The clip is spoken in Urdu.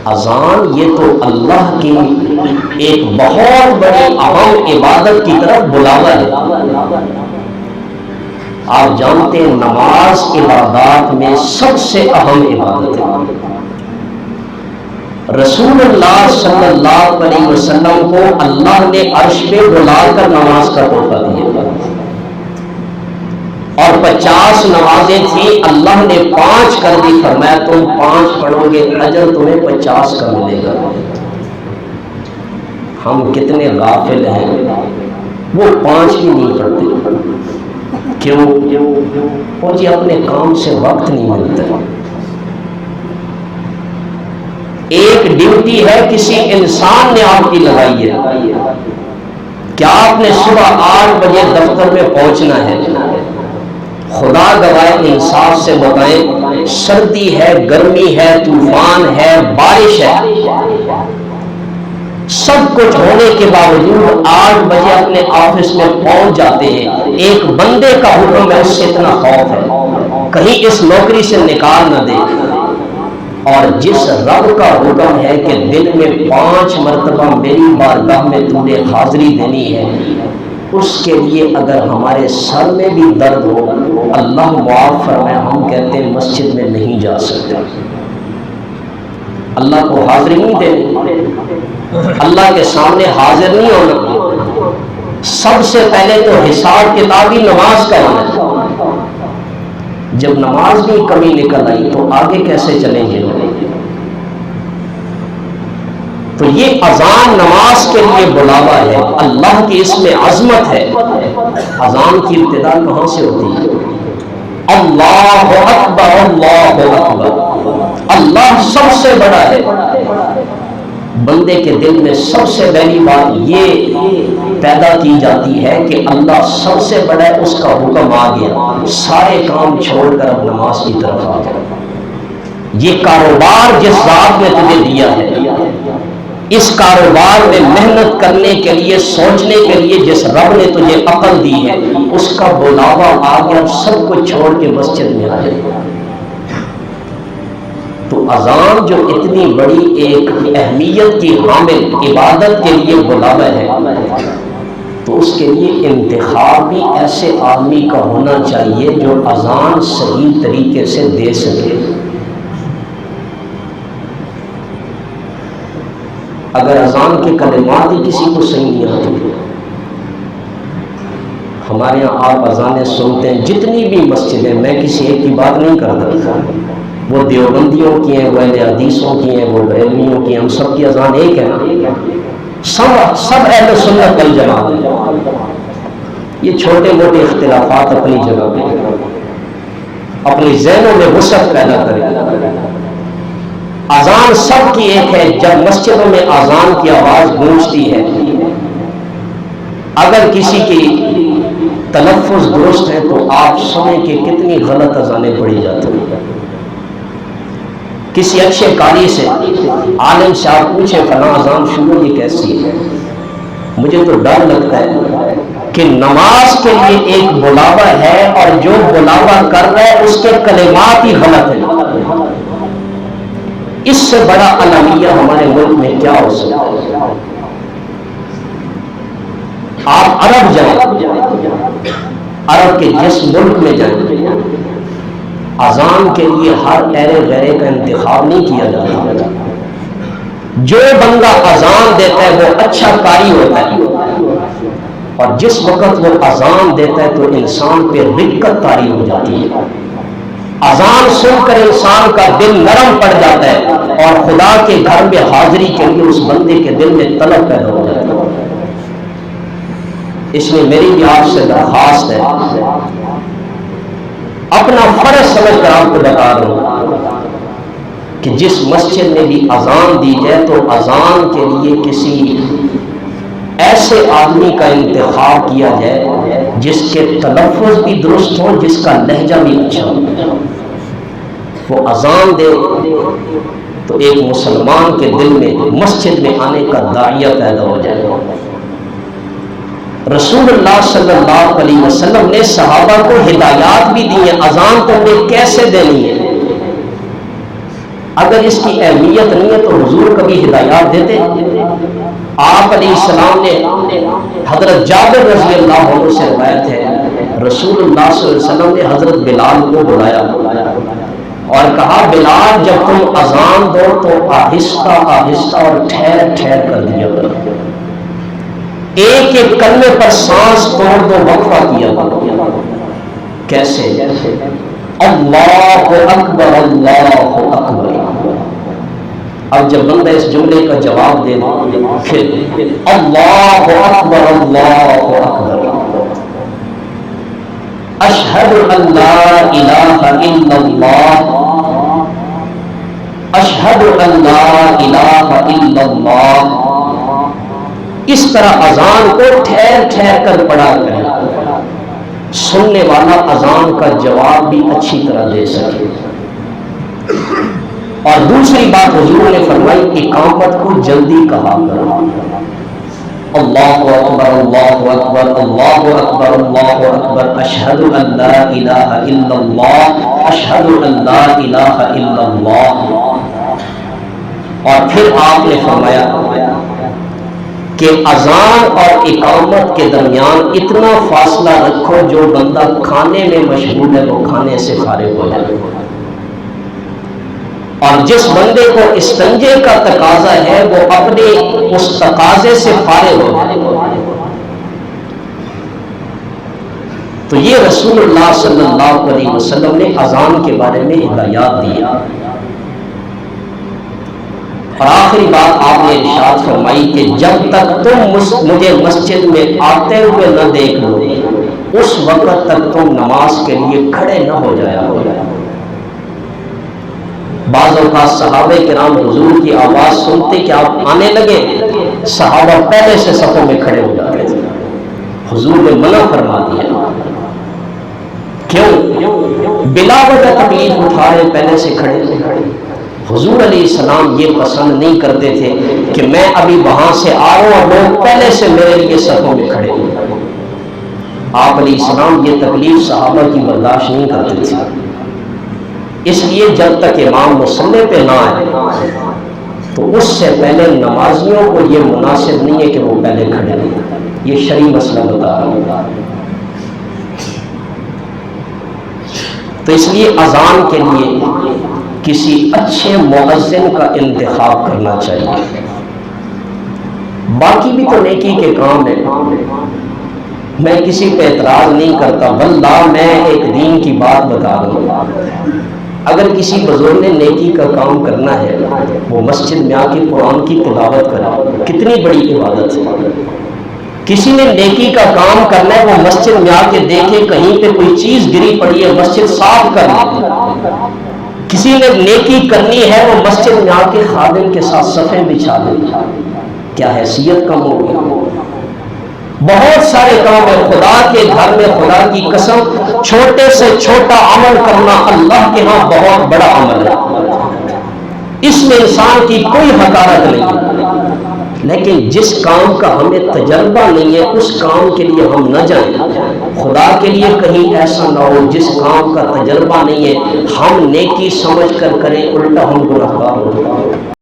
اذان یہ تو اللہ کی ایک بہت بڑی اہم عبادت کی طرف بلاوا ہے۔ آپ جانتے ہیں نماز عبادات میں سب سے اہم عبادت ہے۔ رسول اللہ صلی اللہ علیہ وسلم کو اللہ نے عرش پہ بلا کر نماز کا تحفہ دیا، اور 50 نمازیں تھیں، اللہ نے 5 کر دی، فرمایا تم 5 پڑھو گے اجر تمہیں 50 کا ملے گا۔ ہم کتنے غافل ہیں، وہ 5 بھی نہیں پڑھتے۔ کیوں؟ وہ جی اپنے کام سے وقت نہیں ملتا۔ ایک ڈیوٹی ہے کسی انسان نے آپ کی لگائی ہے کہ آپ نے صبح 8 بجے دفتر میں پہنچنا ہے۔ خدا گواہ انصاف سے بتائیں، سردی ہے، گرمی ہے، طوفان ہے، بارش ہے، سب کچھ ہونے کے باوجود 8 بجے اپنے آفس میں پہنچ جاتے ہیں۔ ایک بندے کا حکم ہے، اس سے اتنا خوف ہے کہیں اس نوکری سے نکال نہ دے۔ اور جس رب کا حکم ہے کہ دن میں 5 مرتبہ میری بارگاہ میں تم نے حاضری دینی ہے، اس کے لیے اگر ہمارے سر میں بھی درد ہو، اللہ معاف فرمائے، ہم کہتے ہیں مسجد میں نہیں جا سکتے۔ اللہ کو حاضری نہیں دینی، اللہ کے سامنے حاضر نہیں ہونا۔ سب سے پہلے تو حساب کتاب ہی نماز کا ہونا ہے۔ جب نماز میں کمی نکل آئی تو آگے کیسے چلیں گے؟ تو یہ اذان نماز کے لیے بلاوا ہے، اللہ کی اس میں عظمت ہے۔ اذان کی ابتدا کہاں سے ہوتی ہے؟ اللہ اکبر، اللہ اکبر، اللہ سب سے بڑا ہے۔ بندے کے دل میں سب سے پہلی بات یہ پیدا کی جاتی ہے کہ اللہ سب سے بڑا ہے، اس کا حکم آ گیا، سارے کام چھوڑ کر اب نماز کی طرف آ گیا۔ یہ کاروبار جس ذات نے تجھے دیا ہے، اس کاروبار میں محنت کرنے کے لیے، سوچنے کے لیے جس رب نے تجھے عقل دی ہے، اس کا بلاوا آ گیا، سب کچھ چھوڑ کے مسجد میں آ جائے۔ تو اذان جو اتنی بڑی ایک اہمیت کی حامل عبادت کے لیے بلاوا ہے، تو اس کے لیے انتخاب بھی ایسے آدمی کا ہونا چاہیے جو اذان صحیح طریقے سے دے سکے۔ اگر اذان کے کلمات ہی کسی کو صحیح نہیں آتے، ہمارے یہاں آپ اذانیں سنتے ہیں جتنی بھی مسجدیں، میں کسی ایک کی بات نہیں کرتا، وہ دیوبندیوں کی ہیں، وہ اہل حدیثوں کی ہیں، وہ بریلویوں کی ہیں، ہم سب کی اذان ایک ہے نا، سب اہل سنت والجماعت ہیں۔ یہ چھوٹے موٹے اختلافات اپنی جگہ پہ، اپنی ذہنوں میں وسعت پیدا کریں۔ اذان سب کی ایک ہے۔ جب مسجدوں میں اذان کی آواز گونجتی ہے، اگر کسی کی تلفظ درست ہے تو آپ سنیں کہ کتنی غلط اذانیں پڑھی جاتی ہیں۔ کسی اچھے قاری سے، عالم سے آپ پوچھیں فلاں اذان شروع یہ کیسی ہے؟ مجھے تو ڈر لگتا ہے کہ نماز کے لیے ایک بلاوا ہے، اور جو بلاوا کر رہا ہے اس کے کلمات ہی غلط ہیں۔ اس سے بڑا المیہ ہمارے ملک میں کیا ہو سکتا ہے؟ آپ عرب جائیں، عرب کے جس ملک میں جائیں، اذان کے لیے ہر ایرے غیرے کا انتخاب نہیں کیا جاتا۔ جو بندہ اذان دیتا ہے وہ اچھا قاری ہوتا ہے، اور جس وقت وہ اذان دیتا ہے تو انسان پہ رقت طاری ہو جاتی ہے۔ اذان سن کر انسان کا دل نرم پڑ جاتا ہے، اور خدا کے گھر میں حاضری کے لیے اس بندے کے دل میں طلب پیدا ہو جاتا ہے۔ اس لیے میری بھی آپ سے درخواست ہے، اپنا فرض سمجھ کر آپ کو بتا رہا ہوں کہ جس مسجد میں بھی اذان دی جائے تو اذان کے لیے کسی ایسے آدمی کا انتخاب کیا جائے جس کے تلفظ بھی درست ہو، جس کا لہجہ بھی اچھا ہو۔ وہ اذان دے تو ایک مسلمان کے دل میں مسجد میں آنے کا داعیہ پیدا ہو جائے۔ رسول اللہ صلی اللہ علیہ وسلم نے صحابہ کو ہدایات بھی دی ہیں، اذان تم نے کیسے دینی ہے۔ اگر اس کی اہمیت نہیں ہے تو حضور کبھی ہدایات دیتے؟ آپ علیہ السلام نے حضرت جابر رضی اللہ عنہ سے روایت ہے، رسول اللہ صلی اللہ علیہ وسلم نے حضرت بلال کو بلایا اور کہا بلال جب تم اذان دو تو آہستہ آہستہ اور ٹھہر ٹھہر کر دیا کرو، ایک ایک کلمے پر سانس توڑ دو، وقفہ کیا کرو۔ کیسے؟ اللہ اکبر اللہ اکبر۔ اب جب بندہ اس جملے کا جواب دے پھر اللہ اکبر اللہ اکبر، اشہد ان لا الہ الا اللہ، اشہد ان لا الہ الا اللہ، اس طرح اذان کو ٹھہر ٹھہر کر پڑھا کرے، سننے والا اذان کا جواب بھی اچھی طرح دے سکے۔ اور دوسری بات حضور نے فرمائی اقامت کو جلدی کہا کرو، اللہ اکبر اللہ اکبر اللہ اکبر اللہ اکبر، اشہد ان لا الہ الا اللہ، اشہد ان لا الہ الا اللہ۔ اور پھر آپ نے فرمایا کہ اذان اور اقامت کے درمیان اتنا فاصلہ رکھو جو بندہ کھانے میں مشغول ہے وہ کھانے سے فارغ ہو جائے، اور جس بندے کو استنجے کا تقاضا ہے وہ اپنے اس تقاضے سے فارغ ہو جائے۔ تو یہ رسول اللہ صلی اللہ علیہ وسلم نے اذان کے بارے میں ہدایات دی۔ اور آخری بات آپ نے ارشاد فرمائی کہ جب تک تم مجھے مسجد میں آتے ہوئے نہ دیکھ لو اس وقت تک تم نماز کے لیے کھڑے نہ ہو جایا ہو۔ بعض اوقات صحابہ کرام حضور کی آواز سنتے کہ آپ آنے لگے، صحابہ پہلے سے صفوں میں کھڑے ہو جاتے تھے، حضور نے منع فرما دیا۔ کیوں؟ بلا وجہ تکلیف اٹھا رہے پہلے سے کھڑے تھے۔ حضور علیہ السلام یہ پسند نہیں کرتے تھے کہ میں ابھی وہاں سے آ رہا ہوں اور لوگ پہلے سے میرے لیے صفوں میں کھڑے ہیں۔ آپ علیہ السلام یہ تکلیف صحابہ کی برداشت نہیں کرتے تھے، اس لیے جب تک امام مصلی پہ نہ آئے تو اس سے پہلے نمازیوں کو یہ مناسب نہیں ہے کہ وہ پہلے کھڑے ہیں۔ یہ شرعی مسئلہ بتا رہا ہوں۔ تو اس لیے اذان کے لیے کسی اچھے مؤذن کا انتخاب کرنا چاہیے۔ باقی بھی تو نیکی کے کام ہیں، میں کسی پہ اعتراض نہیں کرتا، واللہ میں ایک دین کی بات بتا رہا ہوں۔ اگر کسی بزرگ نے نیکی کا کام کرنا ہے وہ مسجد میں آ کے قرآن کی تلاوت کرے، کتنی بڑی عبادت ہے۔ کسی نے نیکی کا کام کرنا ہے وہ مسجد میں آ کے دیکھے کہیں پہ کوئی چیز گری پڑی ہے مسجد صاف کر لے۔ کسی نے نیکی کرنی ہے وہ مسجد میں آ کے خادم کے ساتھ صفیں بچھا دے۔ کیا حیثیت کم ہو گئی؟ بہت سارے کام ہیں خدا کے گھر میں، خدا کی قسم چھوٹے سے چھوٹا عمل کرنا اللہ کے ہاں بہت بڑا عمل ہے، اس میں انسان کی کوئی حقارت نہیں ہے، لیکن جس کام کا ہمیں تجربہ نہیں ہے اس کام کے لیے ہم نہ جائیں۔ خدا کے لیے کہیں ایسا نہ ہو جس کام کا تجربہ نہیں ہے ہم نیکی سمجھ کر کریں، الٹا ہم گنہگار ہو جائیں۔